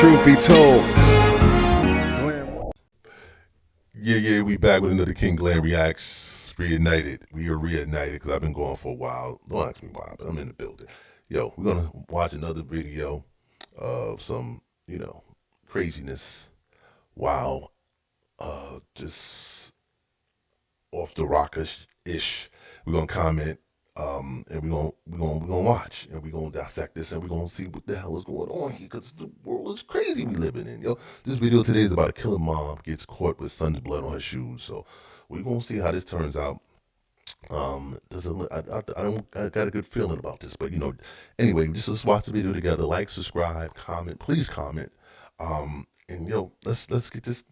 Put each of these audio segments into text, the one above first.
Truth be told. Yeah, we back with another King Glam Reacts. Reunited. We are reunited because I've been going for a while. Don't ask me why, but I'm in the building. Yo, we're going to watch another video of some, craziness. Wow. Just off the rockers-ish. We're going to comment. And we're gonna watch, and we're gonna dissect this, and we're gonna see what the hell is going on here, because the world is crazy we living in, yo. This video today is about a killer mom gets caught with son's blood on her shoes, so we're gonna see how this turns out. I got a good feeling about this, but anyway, just let's watch the video together. Like, subscribe, comment, please comment. And let's get this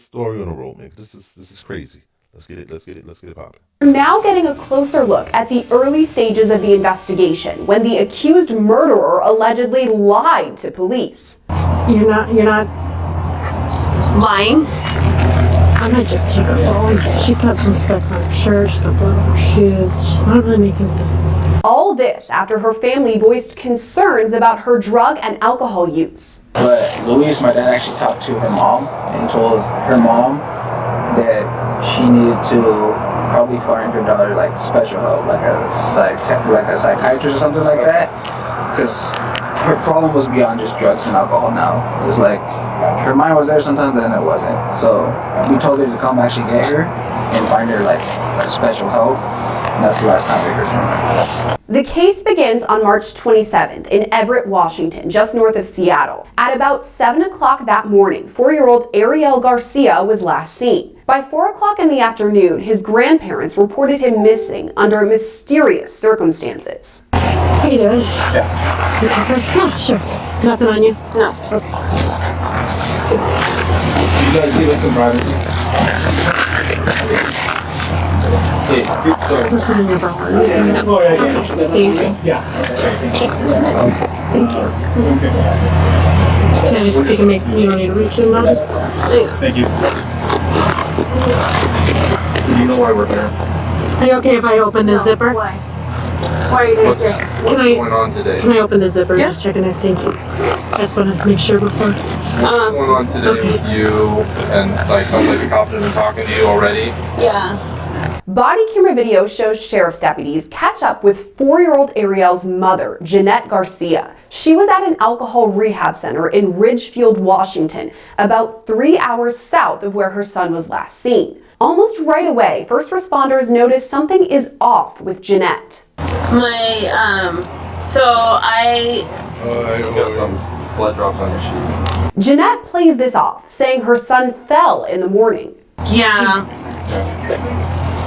story on the roll, man. This is crazy. Let's get it popping. We're now getting a closer look at the early stages of the investigation when the accused murderer allegedly lied to police. You're not lying. I might just take her phone. She's got some specks on her shirt, she's got blood on her shoes. She's not really making sense. All this after her family voiced concerns about her drug and alcohol use. But Louise, my dad, actually talked to her mom and told her mom that she needed to probably find her daughter like special help, like a psychiatrist or something like that, because her problem was beyond just drugs and alcohol now. It was like her mind was there sometimes and then it wasn't. So we told her to come actually get her and find her like a special help. And that's the last time we heard from her. The case begins on March 27th in Everett, Washington, just north of Seattle. At about 7 o'clock that morning, 4-year-old Ariel Garcia was last seen. By 4 o'clock in the afternoon, his grandparents reported him missing under mysterious circumstances. How you doing? Yeah. Yeah, sure. Nothing on you? No. Okay. You guys give us some privacy? Let's put in your phone. Oh, yeah. Thank you. Yeah. Thank you. Can I just pick and make, you don't need to reach in, I'll just... Thank you. Do you know why we're here? Are you okay if I open the zipper? Why? Why are you doing this? What's going on today? Can I open the zipper? Yeah. Just checking it. Thank you. I just want to make sure before. What's going on today with you? And sounds like the cops have been talking to you already. Yeah. Body camera video shows sheriff's deputies catch up with 4-year-old Ariel's mother, Jeanette Garcia. She was at an alcohol rehab center in Ridgefield, Washington, about 3 hours south of where her son was last seen. Almost right away, first responders noticed something is off with Jeanette. You got some blood drops on your shoes. Jeanette plays this off, saying her son fell in the morning. Yeah.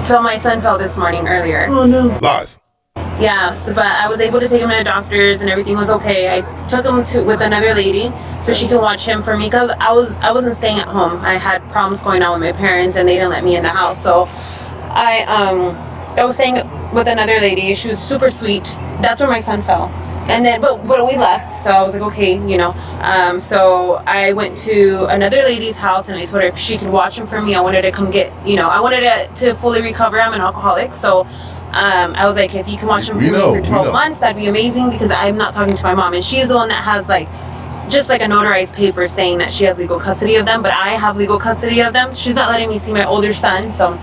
So my son fell this morning earlier. Oh no. Lies. Yeah, but I was able to take him to the doctors and everything was okay. I took him with another lady so she can watch him for me, because I wasn't staying at home. I had problems going on with my parents and they didn't let me in the house. So I was staying with another lady. She was super sweet. That's where my son fell. And then, but we left, so I was like, okay, so I went to another lady's house and I told her if she could watch him for me. I wanted to come get, I wanted to fully recover. I'm an alcoholic, so I was like, if you can watch him for me for 12 months, that'd be amazing, because I'm not talking to my mom, and she's the one that has just like a notarized paper saying that she has legal custody of them, but I have legal custody of them. She's not letting me see my older son, so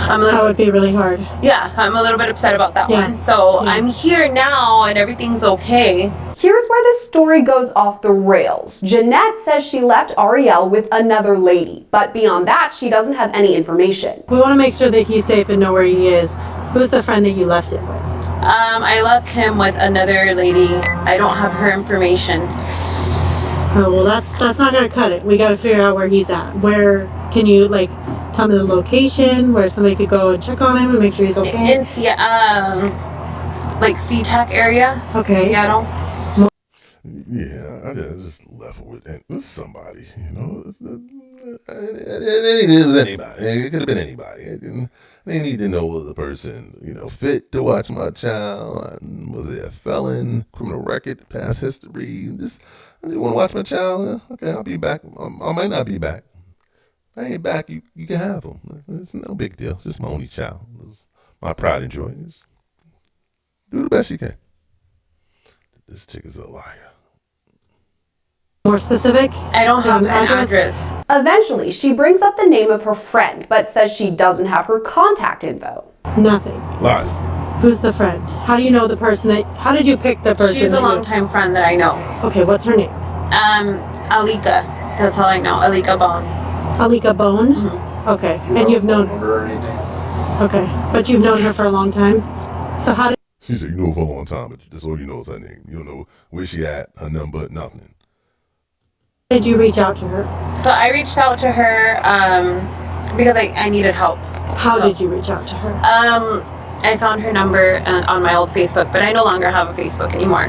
that would be really hard. Yeah, I'm a little bit upset about that one. So I'm here now and everything's okay. Here's where the story goes off the rails. Jeanette says she left Ariel with another lady, but beyond that, she doesn't have any information. We want to make sure that he's safe and know where he is. Who's the friend that you left it with? I left him with another lady. I don't have her information. Oh, well, that's not gonna cut it. We got to figure out where he's at. Where can you tell me the location where somebody could go and check on him and make sure he's okay? In SeaTac area. Okay. Seattle. Yeah, I just left with somebody, It was anybody. It could have been anybody. They need to know was the person, fit to watch my child. Was it a felon, criminal record, past history? I just want to watch my child. Okay, I'll be back. I might not be back. If I ain't back, you can have him. It's no big deal. It's just my only child. It's my pride and joy. Just do the best you can. This chick is a liar. More specific? I don't have an address. Eventually, she brings up the name of her friend, but says she doesn't have her contact info. Nothing. Lies. Who's the friend? How do you know the person how did you pick the person? She's a longtime friend that I know. Okay, what's her name? Alika. That's all I know. Alika Bone. Alika Bone? Mm-hmm. Okay, and you've known her? or anything? Okay, but you've known her for a long time? So how did She said you know her for a long time, but that's all you know is her name. You don't know where she at, her number, nothing. you reach out to her? So I reached out to her because I needed help. How did you reach out to her? I found her number on my old Facebook, but I no longer have a Facebook anymore.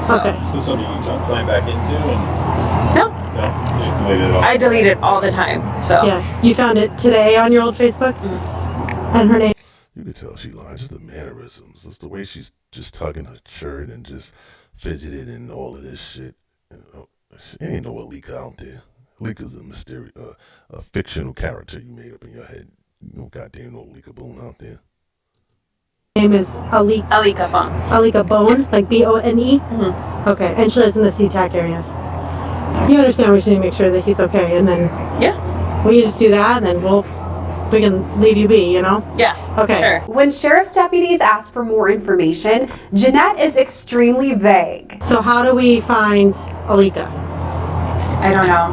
Okay. So something you try to sign back into and No, no, you just deleted it all. I delete it all the time. So Yeah, you found it today on your old Facebook? And her name? You could tell she lied. Just the mannerisms, just the way she's just tugging her shirt and just fidgeted and all of this shit. You know, she ain't no Alika out there. Alika's a mysterious, a fictional character you made up in your head. You know, goddamn no Alika Boone out there. Name is Alika. Alika Bone. Alika Bone, like B-O-N-E? Mm-hmm. Okay, and she lives in the SeaTac area. You understand we should need to make sure that he's okay, and then Yeah, we just do that, and then we can leave you be, you know? yeah. Okay. Sure. When sheriff's deputies ask for more information, Jeanette is extremely vague. So how do we find Alika? I don't know.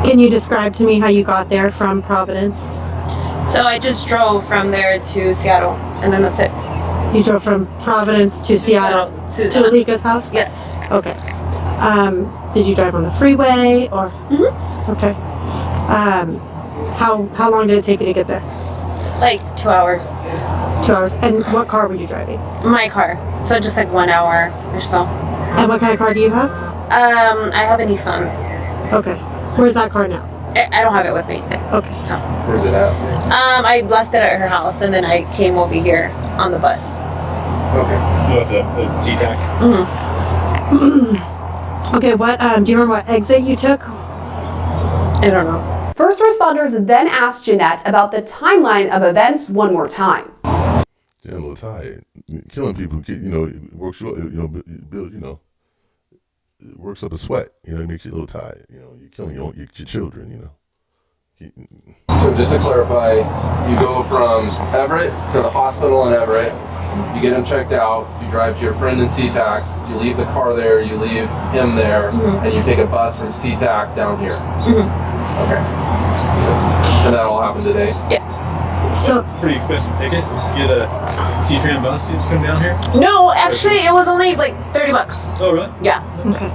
Can you describe to me how you got there from Providence? So I just drove from there to Seattle, and then that's it. You drove from Providence to Seattle to to Alika's house? Yes. Okay. Did you drive on the freeway or? Mm-hmm. Okay. How long did it take you to get there? Like 2 hours. 2 hours. And what car were you driving? My car. So just like 1 hour or so. And what kind of car do you have? I have a Nissan. Okay. Where's that car now? I don't have it with me. Okay. So, Where's it at? I left it at her house, and then I came over here on the bus. Okay. You left the SeaTac? Okay, what, do you remember what exit you took? I don't know. First responders then ask Jeanette about the timeline of events one more time. Yeah, a little tired. Killing people, you know, it works you, you know, build, you know, it works up a sweat. You know, it makes you a little tired. You know, you're killing your children. You know. So just to clarify, you go from Everett to the hospital in Everett, you get him checked out, you drive to your friend in SeaTac, you leave the car there, you leave him there, and you take a bus from SeaTac down here. Okay. And that all happened today? Yeah. So, Pretty expensive ticket. You get a C-Tran bus to come down here? No, actually, it was only like $30. Oh, really? Yeah. okay.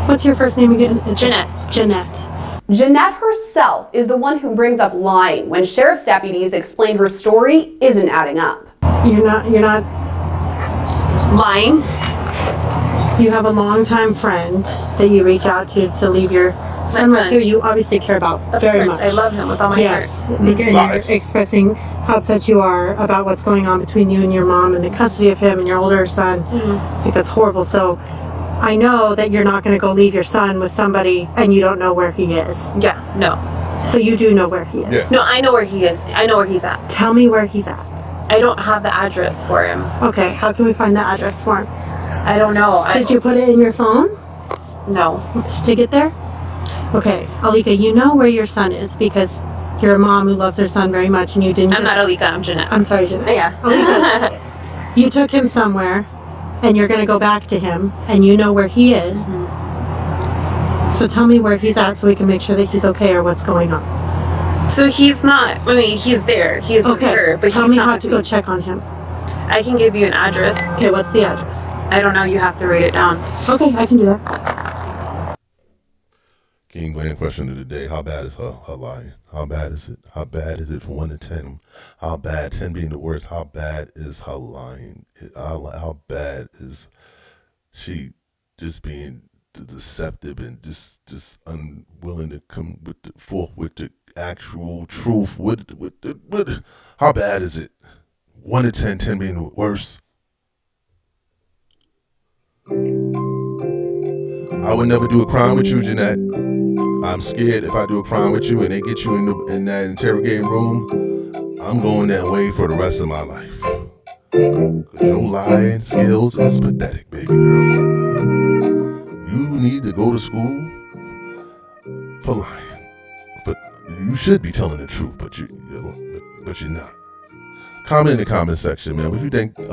What's your first name again? Jeanette. Jeanette. Jeanette herself is the one who brings up lying when sheriff's deputies explain her story isn't adding up. You're not, Lying. you have a longtime friend that you reach out to leave your son with, friend. who you obviously care about Of very course, much. I love him with all my Yes, heart. because Lies. you're expressing how upset you are about what's going on between you and your mom and the custody of him and your older son. I think that's horrible. So I know that you're not going to go leave your son with somebody and you don't know where he is. Yeah. No. So you do know where he is. Yeah. No, I know where he is. I know where he's at. Tell me where he's at. I don't have the address for him. Okay, how can we find that address for him? I don't know. Did you put it in your phone No. to get there? Okay, Alika, you know where your son is because you're a mom who loves her son very much and you didn't I'm not Alika. I'm Jeanette. I'm sorry, Jeanette. Yeah. Alika, you took him somewhere and you're going to go back to him and you know where he is. So tell me where he's at so we can make sure that he's okay or what's going on. So he's not. I mean, he's there. He's with her, but tell he's me not how with to me. go check on him. I can give you an address. Okay, what's the address? I don't know. You have to write it down. Okay, I can do that. King Glenn question of the day: how bad is her lying? How bad is it? How bad is it from 1 to 10? How bad? 10 being the worst. How bad is her lying? How bad is she just being deceptive and just unwilling to come forth with the actual truth? How bad is it? 1 to 10, 10 being the worst. I would never do a crime with you, Jeanette. I'm scared if I do a crime with you and they get you in that interrogating room, I'm going that way for the rest of my life. Cause your lying skills is pathetic, baby girl. You need to go to school for lying. But you should be telling the truth, but you're not. Comment in the comment section, man. What you think? You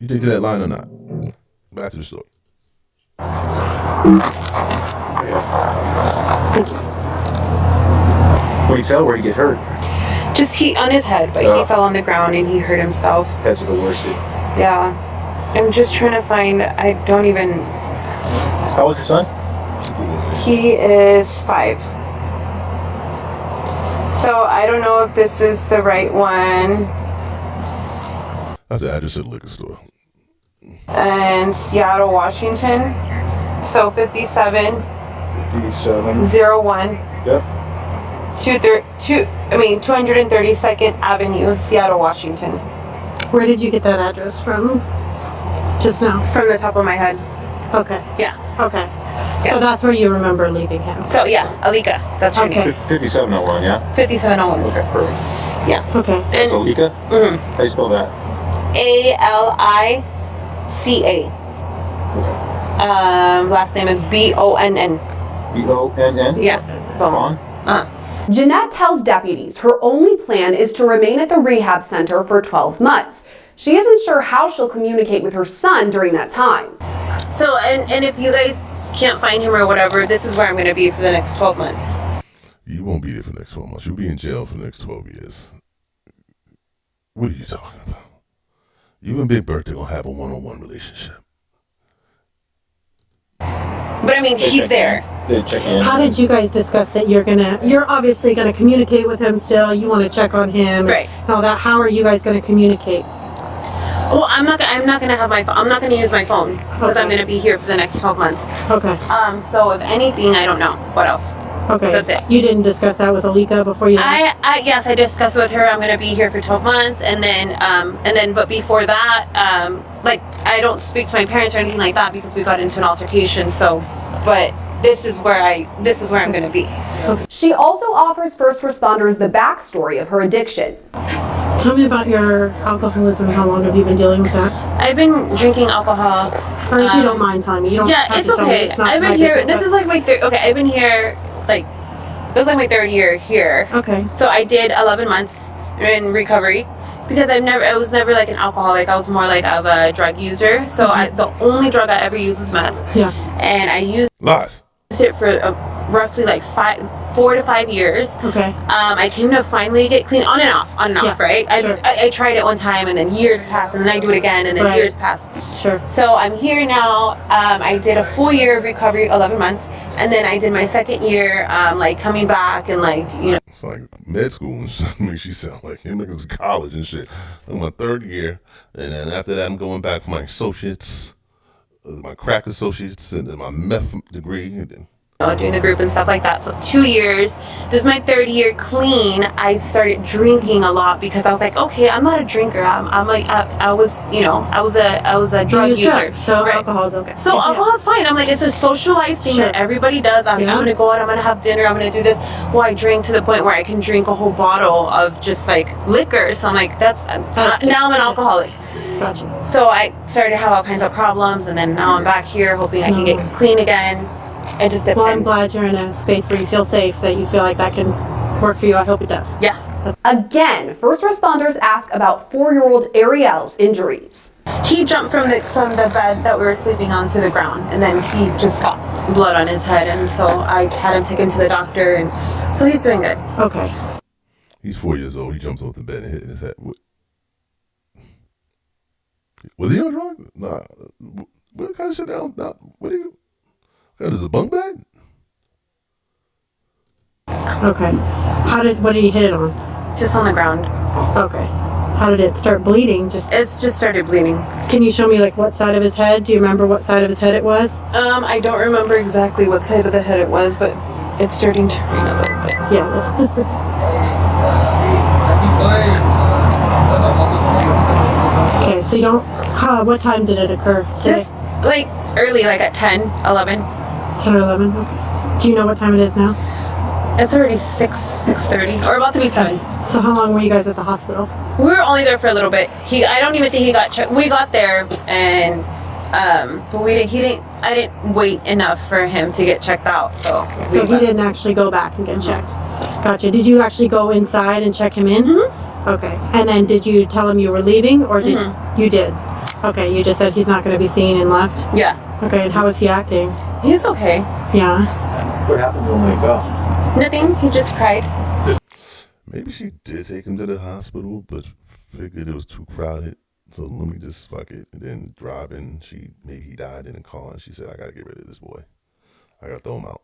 think that line or not? Back to the story. When he fell, where he get hurt? Just he on his head, but he fell on the ground and he hurt himself. That's the worst. Yeah. I'm just trying to find, I don't even... How old's your son? He is 5. So I don't know if this is the right one. That's the address of the liquor store. And Seattle, Washington. So 57 57. 01 Yep. 232nd Avenue, Seattle, Washington. Where did you get that address from? Just now. From the top of my head. Okay. Yeah. Okay. Yeah. So that's where you remember leaving him. So yeah, Alika. That's her Okay. name. 5701, yeah? 5701. Okay, perfect. Yeah. Okay. And So Lika? mhm. How do you spell that? ALICA. Last name is BONN. BONN? Yeah. Bon? Jeanette tells deputies her only plan is to remain at the rehab center for 12 months. She isn't sure how she'll communicate with her son during that time. So, and if you guys can't find him or whatever, this is where I'm going to be for the next 12 months. You won't be there for the next 12 months. You'll be in jail for the next 12 years. What are you talking about? You and Big Bertha gonna have a one-on-one relationship. But I mean, he's there. They check in. How did you guys discuss that you're obviously gonna communicate with him still, you wanna check on him Right. and all that. How are you guys gonna communicate? Well, I'm not gonna have my phone. I'm not gonna use my phone because Okay. I'm gonna be here for the next 12 months. Okay. So if anything, I don't know what else. Okay. That's it. You didn't discuss that with Alika before you left? Yes, I discussed with her. I'm gonna be here for 12 months, and then, but before that, like I don't speak to my parents or anything like that because we got into an altercation. So, but this is where I'm gonna be. She also offers first responders the backstory of her addiction. Tell me about your alcoholism. How long have you been dealing with that? I've been drinking alcohol. Or if you don't mind telling me. You don't Yeah, have it's to tell me. okay. It's not I've my been here. business, This is like my third. Okay, I've been here like this is like my 3rd year here. Okay. So I did 11 months in recovery because I was never like an alcoholic. I was more like of a drug user. So the only drug I ever used was meth. Yeah. And I used Lies. it for roughly like 4 to 5 years. Okay. I came to finally get clean on and off, Yeah, right? sure. I tried it one time and then years passed and then I do it again and then Right. years passed. Sure. So I'm here now. I did a full year of recovery, 11 months, and then I did my 2nd year, like coming back and like, you know. It's like med school and shit. Makes you sound like you niggas in college and shit. I'm my 3rd year, and then after that, I'm going back for my associates, my crack associates, and then my meth degree, and then Doing the group and stuff like that. So 2 years. This is my 3rd year clean. I started drinking a lot because I was like, okay, I'm not a drinker. I was a drug You use user. drugs, so Right. alcohol's okay. So alcohol's fine. I'm like, it's a socialized thing Sure. that everybody does. I'm gonna go out, I'm gonna have dinner, I'm gonna do this. Well, I drink to the point where I can drink a whole bottle of just like liquor. So I'm like, now I'm an alcoholic. Gotcha. So I started to have all kinds of problems, and then now I'm back here hoping I can get clean again. It just depends. Well, I'm glad you're in a space where you feel safe, that you feel like that can work for you. I hope it does. Yeah. Again, first responders ask about 4-year-old Ariel's injuries. He jumped from the bed that we were sleeping on to the ground, and then he just got blood on his head, and so I had him taken to the doctor, and so he's doing good. Okay. he's 4 years old. He jumps off the bed and hit his head. Was he on drugs? Nah. What kind of shit down? What do you? That is a bunk bed? Okay. What did he hit it on? Just on the ground. Okay. How did it start bleeding? It's just started bleeding. Can you show me like what side of his head? Do you remember what side of his head it was? I don't remember exactly what side of the head it was, but it's starting to rain a little bit. Yeah. That's okay. So you don't. What time did it occur today? Just like early, like at 10, 11. 10 or 11. Okay. Do you know what time it is now? It's already 6:30, or about to be 7. So how long were you guys at the hospital? We were only there for a little bit. I don't even think he got checked. We got there and But I didn't wait enough for him to get checked out, so. So he didn't actually go back and get checked. Gotcha. Did you actually go inside and check him in? Okay. And then did you tell him you were leaving, or did you did? Okay, you just said he's not going to be seen and left? Yeah. Okay, and how is he acting? He's okay. Yeah. What happened to him when he fell? Nothing, he just cried. Maybe she did take him to the hospital, but figured it was too crowded. So let me just fuck it. And then driving, maybe he died in a car, and she said, I gotta get rid of this boy. I gotta throw him out.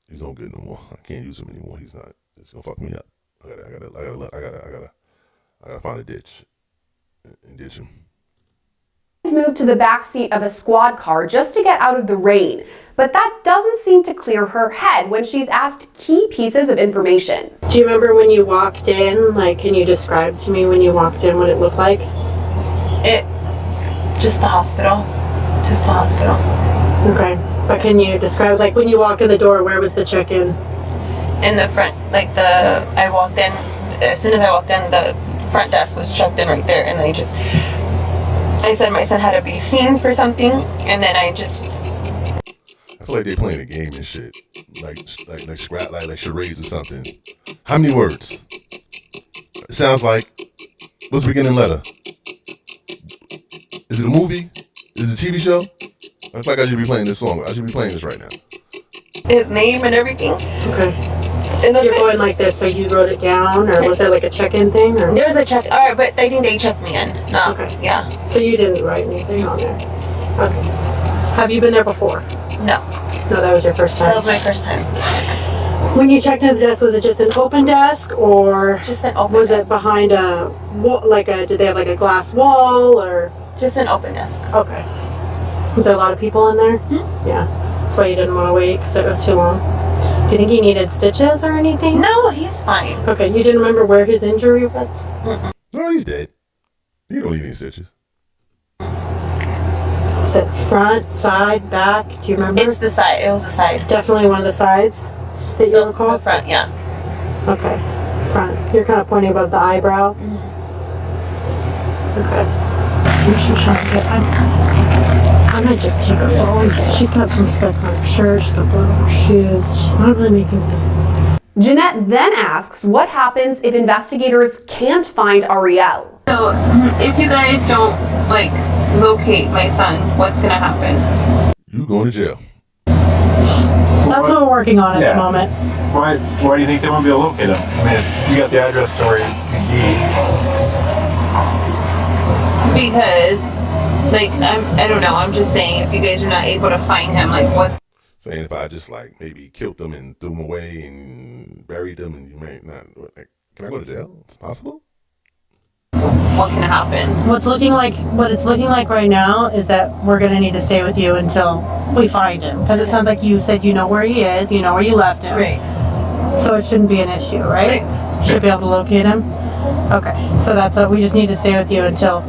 He's no good no more. I can't use him anymore. He's not. It's gonna fuck me up. I gotta find a ditch and ditch him. Moved to the back seat of a squad car just to get out of the rain, but that doesn't seem to clear her head when she's asked key pieces of information. Do you remember when you walked in? Like, can you describe to me when you walked in what it looked like? Just the hospital. Just the hospital. Okay. But can you describe, like, when you walk in the door, where was the check-in? In the front, I walked in, as soon as I walked in, the front desk was checked in right there, and I said my son had to be seen for something, and then I feel like they're playing a game and shit. Like charades or something. How many words? It sounds like, what's the beginning letter? Is it a movie? Is it a TV show? I feel like I should be playing this song. I should be playing this right now. his name and everything. Okay. And You're going like this, so you wrote it down, or was there like a check-in thing? Or? There was a check. Alright, but I think they checked me in. No. Okay. Yeah. So you didn't write anything on there? Okay. Have you been there before? No. No, that was your first time? That was my first time. When you checked into the desk, was it just an open desk, or Just an open was desk. it behind a wall, did they have like a glass wall, or? Just an open desk. Okay. Was there a lot of people in there? Mm-hmm. Yeah. That's why you didn't want to wait, because it was too long. Do you think he needed stitches or anything? No, he's fine. Okay, you didn't remember where his injury was? Mm-mm. No, he's dead. He don't need any stitches. Is it front, side, back? Do you remember? It's the side. It was the side. Definitely one of the sides that you So, recall? the front, yeah. Okay, front. You're kind of pointing above the eyebrow? Okay. Make sure she has it. I might just take her phone. She's got some specks on her shirt, she's got blood on her shoes. She's not really making sense. Jeanette then asks what happens if investigators can't find Ariel. So, if you guys don't, locate my son, what's gonna happen? You going to jail. That's what we're working on at the moment. Why do you think they won't be able to locate him? I mean, if you got the address to where Because, I don't know, I'm just saying, if you guys are not able to find him, what's... Saying if I just maybe killed them and threw them away and buried them and you may not, can I go to jail? It's possible? What can happen? What it's looking like right now is that we're gonna need to stay with you until we find him. Because it sounds like you said you know where he is, you know where you left him. Right. So it shouldn't be an issue, right? Should be able to locate him. Okay, so that's what we just need to stay with you until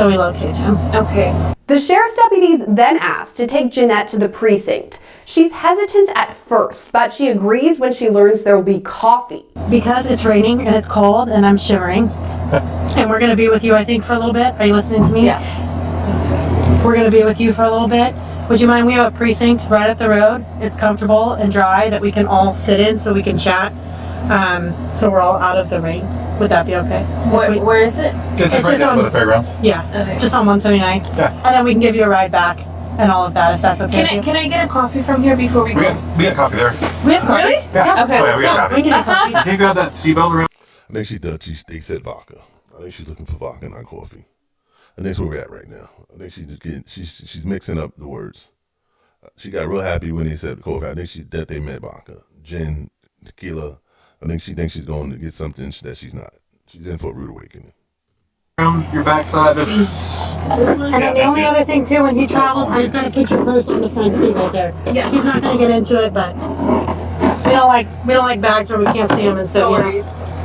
we locate him. Okay. The sheriff's deputies then asked to take Jeanette to the precinct. She's hesitant at first, but she agrees when she learns there will be coffee. Because it's raining and it's cold and I'm shivering, and we're gonna be with you, I think, for a little bit. Are you listening to me? Yeah. We're gonna be with you for a little bit. Would you mind? We have a precinct right up the road. It's comfortable and dry that we can all sit in so we can chat. So we're all out of the rain. Would that be okay? Where is it? It's just right down by the fairgrounds. Yeah. Okay. Just on 179. Yeah. And then we can give you a ride back and all of that if that's okay. with you. Can I get a coffee from here before we go? We got coffee there. We have coffee. Really? Yeah. Okay. Oh, yeah, we got coffee. We can get coffee. Can you grab that seatbelt around? I think she does. They said vodka. I think she's looking for vodka, not coffee. I think that's where we're at right now. I think she's mixing up the words. She got real happy when they said coffee. I think that they meant vodka, gin, tequila. I think she thinks she's going to get something that she's not. She's in for a rude awakening. Your backside. This is. And then the only other thing too, when he travels, I just gotta put your purse on the front seat right there. Yeah. He's not gonna get into it, but we don't like bags where we can't see them, and so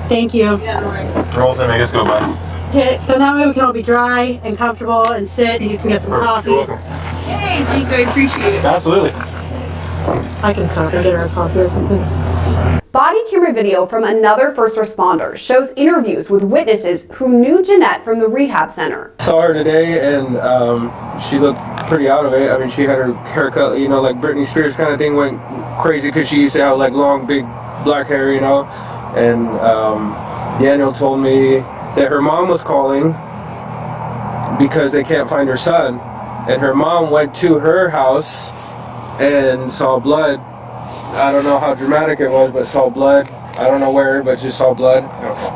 Thank you. Rolls in, I guess, go by. Okay, so that way we can all be dry and comfortable and sit, and you can get some coffee. You're welcome. Hey, thank you. I appreciate it. Absolutely. I can stop and get her a coffee or something. Body camera video from another first responder shows interviews with witnesses who knew Jeanette from the rehab center. Saw her today, and she looked pretty out of it. I mean, she had her haircut, you know, like Britney Spears kind of thing, went crazy because she used to have like long, big black hair, you know. And Daniel told me that her mom was calling because they can't find her son. And her mom went to her house and saw blood. I don't know how dramatic it was, but saw blood. I don't know where, but just saw blood.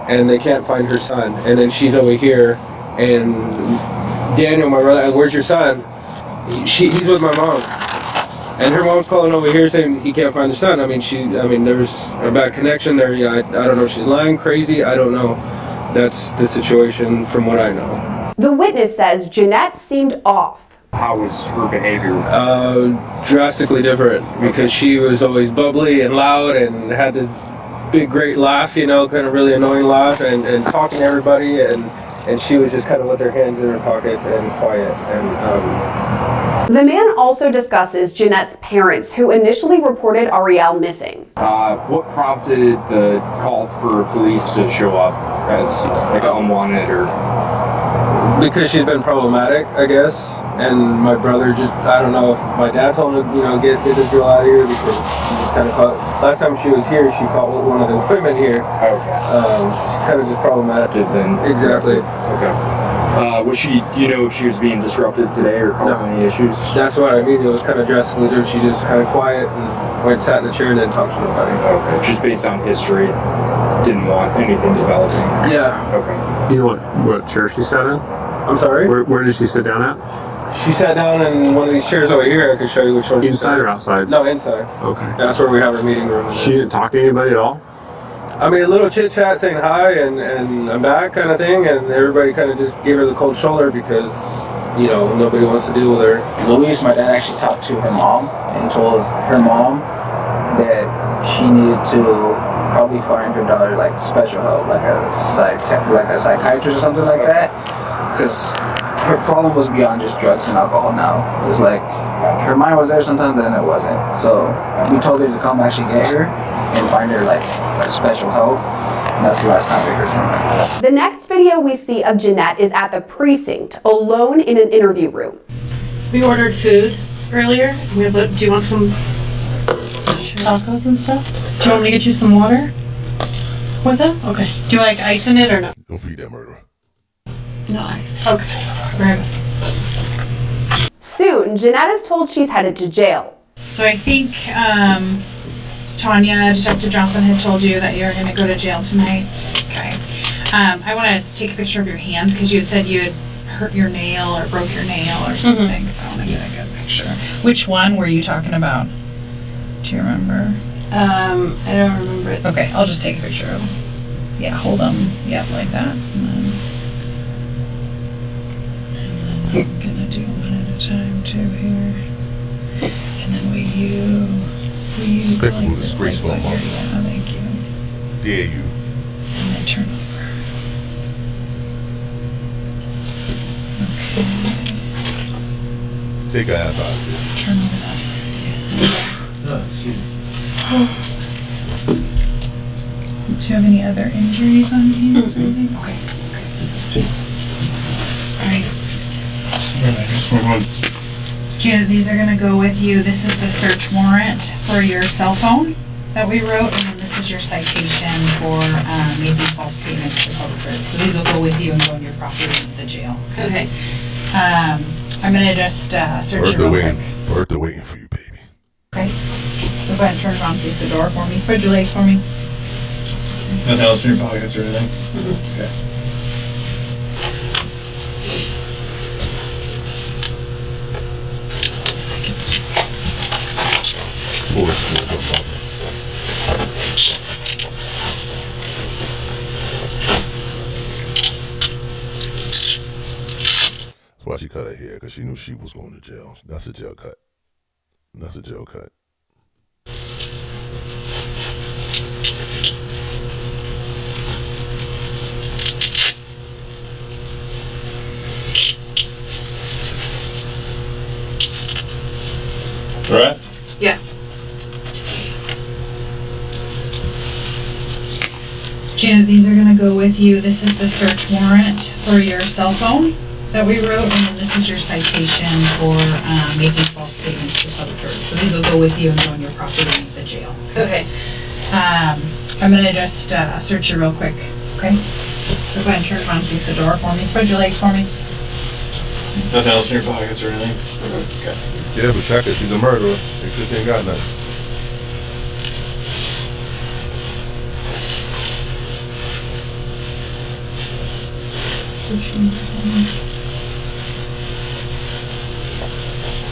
And they can't find her son. And then she's over here, and Daniel, my brother, where's your son? He's with my mom. And her mom's calling over here saying he can't find her son. I mean, there's a bad connection there. Yeah, I don't know if she's lying, crazy, I don't know. That's the situation from what I know. The witness says Jeanette seemed off. How was her behavior? Drastically different, because she was always bubbly and loud and had this big, great laugh, you know, kind of really annoying laugh, and talking to everybody, and she was just kind of with her hands in her pockets and quiet. And The man also discusses Jeanette's parents, who initially reported Ariel missing. What prompted the call for police to show up as like unwanted or? Because she's been problematic, I guess, and my brother just, I don't know if my dad told him to, you know, get this girl out of here, because she just kind of caught, last time she was here, she fought with one of the women here. Okay. She's kind of just problematic. Then. Exactly. Okay. Was she, do you know if she was being disruptive today or causing any issues? That's what I mean, it was kind of drastically different. She just kind of quiet and went, sat in the chair and didn't talk to nobody. Okay, just based on history, didn't want anything developing? Yeah. Okay. You know what chair she sat in? I'm sorry? Where did she sit down at? She sat down in one of these chairs over here. I can show you which one. Inside or outside? No, inside. Okay. That's where we have our meeting room. She didn't talk to anybody at all? I mean, a little chit chat saying hi and I'm back kind of thing, and everybody kind of just gave her the cold shoulder because, you know, nobody wants to deal with her. Louise, my dad, actually talked to her mom and told her mom that she needed to probably find her daughter like special help, like a psychiatrist or something like that, because her problem was beyond just drugs and alcohol now. It was like her mind was there sometimes and then it wasn't. So we told her to come actually get her and find her like a special help. And that's the last time we heard from her. The next video we see of Jeanette is at the precinct, alone in an interview room. We ordered food earlier. Do you want some tacos and stuff? Do you want me to get you some water with them? Okay. Do you like ice in it or no? Don't feed that murderer. No ice. Okay. Very good. Soon, Jeanette is told she's headed to jail. So I think Tanya, Detective Johnson, had told you that you're going to go to jail tonight. Okay. I want to take a picture of your hands because you had said you had hurt your nail or broke your nail or something. So I want to get a good picture. Which one were you talking about? Do you remember? I don't remember it. Okay, I'll just take a picture of them. Yeah, hold them. Yep, like that. And then I'm gonna do one at a time too here. And then will you Respectful, like this disgraceful right mother. here? Yeah, thank you. Dare you? And then turn over. Okay. Take her ass out of here. Turn over that. Do you have any other injuries on your hands or anything? Okay. Alright. Janet, these are gonna go with you. This is the search warrant for your cell phone that we wrote, and then this is your citation for making false statements to public service. So these will go with you and go in your property at the jail. Okay. I'm gonna just search Bertha you real waiting. quick. Bertha waiting for you, baby. Okay. So go ahead and turn around and face the door for me. Spread your legs for me. Nothing else in your pockets or anything? Okay. Poor Smithfield mother. That's why she cut her hair, because she knew she was going to jail. That's a jail cut. That's a jail cut. Right? Yeah. Janet, these are gonna go with you. This is the search warrant for your cell phone that we wrote, and then this is your citation for making false statements to the public service. So these will go with you and go on your property at the jail. Okay. I'm gonna just search you real quick, okay? So go ahead and turn around, face the door for me. Spread your legs for me. Nothing else in your pockets or anything? Okay. Yeah, but check her. She's a murderer. Make sure she ain't got nothing.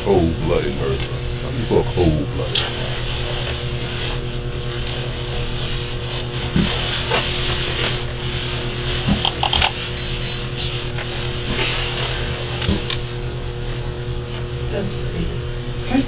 Cold-blooded murder. How do you call cold-blooded? That's great. Okay.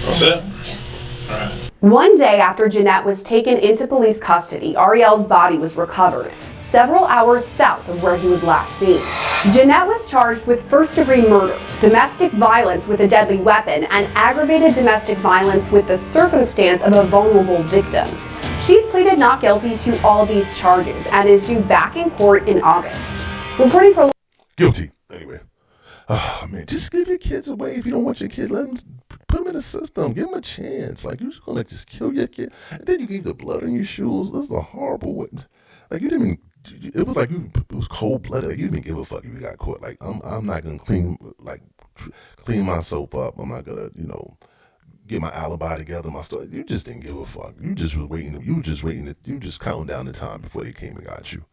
All set? All right. One day after Jeanette was taken into police custody, Ariel's body was recovered several hours south of where he was last seen. Jeanette was charged with first-degree murder, domestic violence with a deadly weapon, and aggravated domestic violence with the circumstance of a vulnerable victim. She's pleaded not guilty to all these charges and is due back in court in August. Reporting for Guilty. Anyway. Oh, man, just give your kids away. If you don't want your kid, let them, put them in the system. Give them a chance. Like, you're just going to just kill your kid. And then you gave the blood on your shoes. This is a horrible way. Like, you didn't even, it was like it was cold-blooded. Like, you didn't give a fuck if you got caught. Like, I'm not going to clean myself up. I'm not going to, get my alibi together, my story. You just didn't give a fuck. You just was waiting. You were just counting down the time before they came and got you.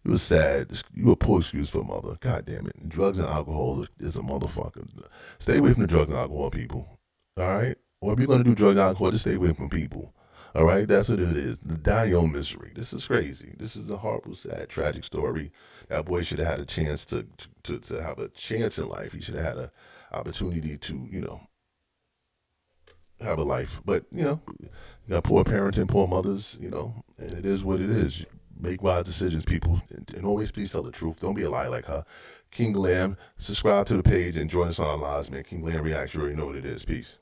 It was sad. You a poor excuse for a mother. God damn it. Drugs and alcohol is a motherfucker. Stay away from the drugs and alcohol, people. All right? Or if you're going to do drugs and alcohol, just stay away from people. All right? That's what it is. Die your own misery. This is crazy. This is a horrible, sad, tragic story. That boy should have had a chance to have a chance in life. He should have had an opportunity to, have a life. But, you got poor parenting, poor mothers, and it is what it is. Make wise decisions, people, and always please tell the truth. Don't be a liar like her. King Lamb, subscribe to the page and join us on our lives, man. King Lamb Reacts, you already know what it is. Peace.